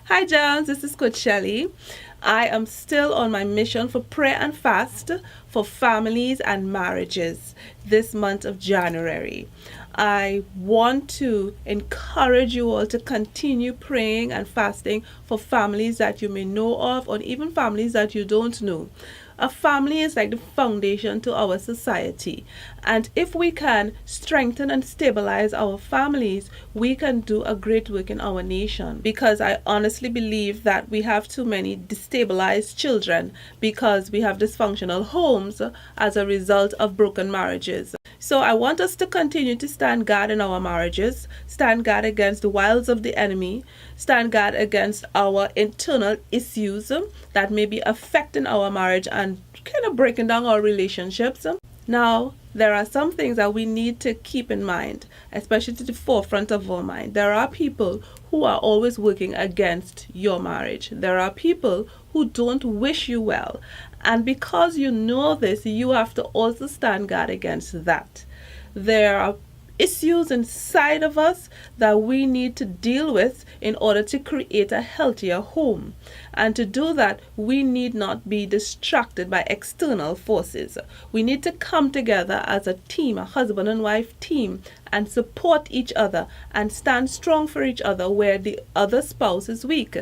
Hi Jones, this is Coach Shelley. I am still on my mission for prayer and fast for families and marriages this month of January. I want to encourage you all to continue praying and fasting for families that you may know of, or even families that you don't know. A family is like the foundation to our society, and if we can strengthen and stabilize our families, we can do a great work in our nation. Because I honestly believe that we have too many destabilized children because we have dysfunctional homes as a result of broken marriages. So I want us to continue to stand guard in our marriages, stand guard against the wiles of the enemy, stand guard against our internal issues that may be affecting our marriage and kind of breaking down our relationships. Now, there are some things that we need to keep in mind, especially to the forefront of our mind. There are people who are always working against your marriage. There are people who don't wish you well. And because you know this, you have to also stand guard against that. There are issues inside of us that we need to deal with in order to create a healthier home. And to do that, we need not be distracted by external forces. We need to come together as a team, a husband and wife team, and support each other and stand strong for each other where the other spouse is weak.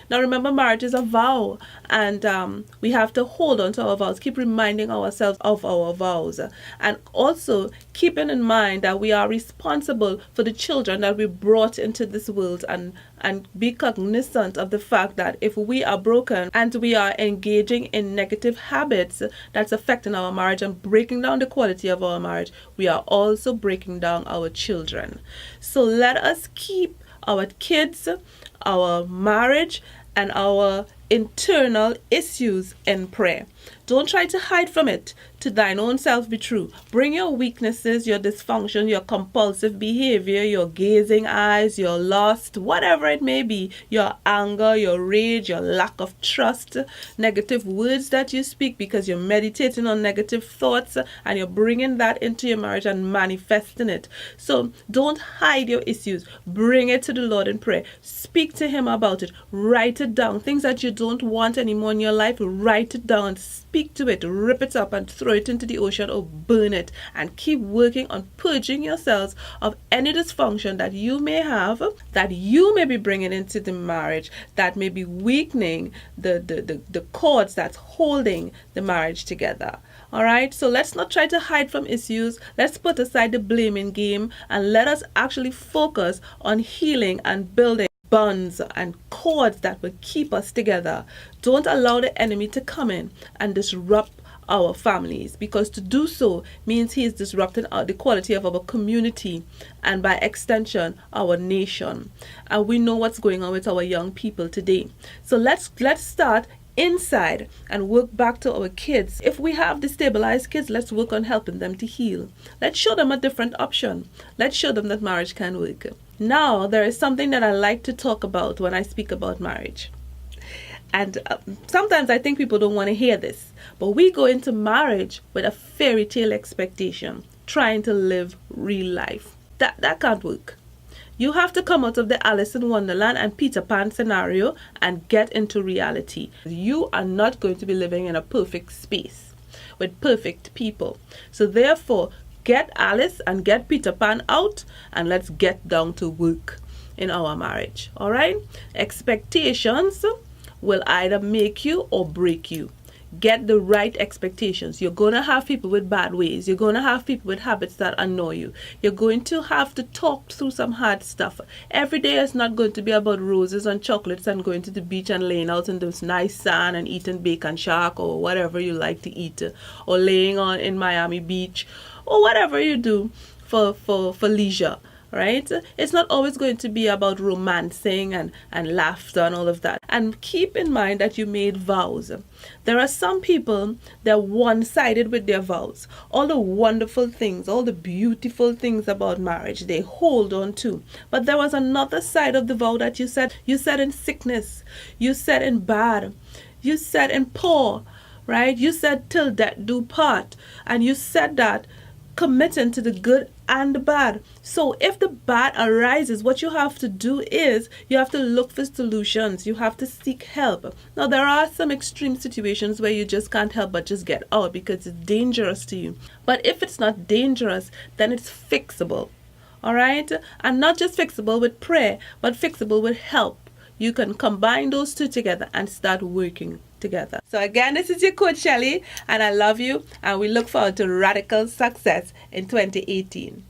Now remember, marriage is a vow, and we have to hold on to our vows, keep reminding ourselves of our vows, and also keeping in mind that we are responsible for the children that we brought into this world, and be cognizant of the fact that if we are broken and we are engaging in negative habits that's affecting our marriage and breaking down the quality of our marriage, we are also breaking down our children. So let us keep our kids, our marriage, and our internal issues in prayer. Don't try to hide from it. To thine own self be true. Bring your weaknesses, your dysfunction, your compulsive behavior, your gazing eyes, your lust, whatever it may be, your anger, your rage, your lack of trust, negative words that you speak because you're meditating on negative thoughts and you're bringing that into your marriage and manifesting it. So don't hide your issues. Bring it to the Lord in prayer. Speak to Him about it. Write it down. Things that you don't want anymore in your life, write it down. Speak to it, rip it up and throw it into the ocean or burn it, and keep working on purging yourselves of any dysfunction that you may have, that you may be bringing into the marriage, that may be weakening the cords that's holding the marriage together. Alright, so let's not try to hide from issues. Let's put aside the blaming game and let us actually focus on healing and building bonds and cords that will keep us together. Don't allow the enemy to come in and disrupt our families, because to do so means he is disrupting the quality of our community and by extension our nation. And we know what's going on with our young people today. So let's start inside and work back to our kids. If we have destabilized kids, let's work on helping them to heal. Let's show them a different option. Let's show them that marriage can work. Now, there is something that I like to talk about when I speak about marriage. And sometimes I think people don't want to hear this. But we go into marriage with a fairy tale expectation, trying to live real life. That can't work. You have to come out of the Alice in Wonderland and Peter Pan scenario and get into reality. You are not going to be living in a perfect space with perfect people. So therefore, get Alice and get Peter Pan out and let's get down to work in our marriage. All right? Expectations will either make you or break you. Get the right expectations. You're going to have people with bad ways. You're going to have people with habits that annoy you. You're going to have to talk through some hard stuff. Every day is not going to be about roses and chocolates and going to the beach and laying out in this nice sand and eating bacon shark or whatever you like to eat, or laying on in Miami Beach, or whatever you do for leisure. Right? It's not always going to be about romancing and laughter and all of that. And keep in mind that you made vows. There are some people that are one-sided with their vows. All the wonderful things, all the beautiful things about marriage, they hold on to. But there was another side of the vow that you said. You said in sickness. You said in bad. You said in poor. Right? You said till death do part. And you said that committing to the good and the bad. So if the bad arises, what you have to do is you have to look for solutions. You have to seek help. Now, there are some extreme situations where you just can't help but just get out because it's dangerous to you. But if it's not dangerous, then it's fixable. All right? And not just fixable with prayer, but fixable with help. You can combine those two together and start working together. So again, this is your coach Shelly, and I love you, and we look forward to radical success in 2018.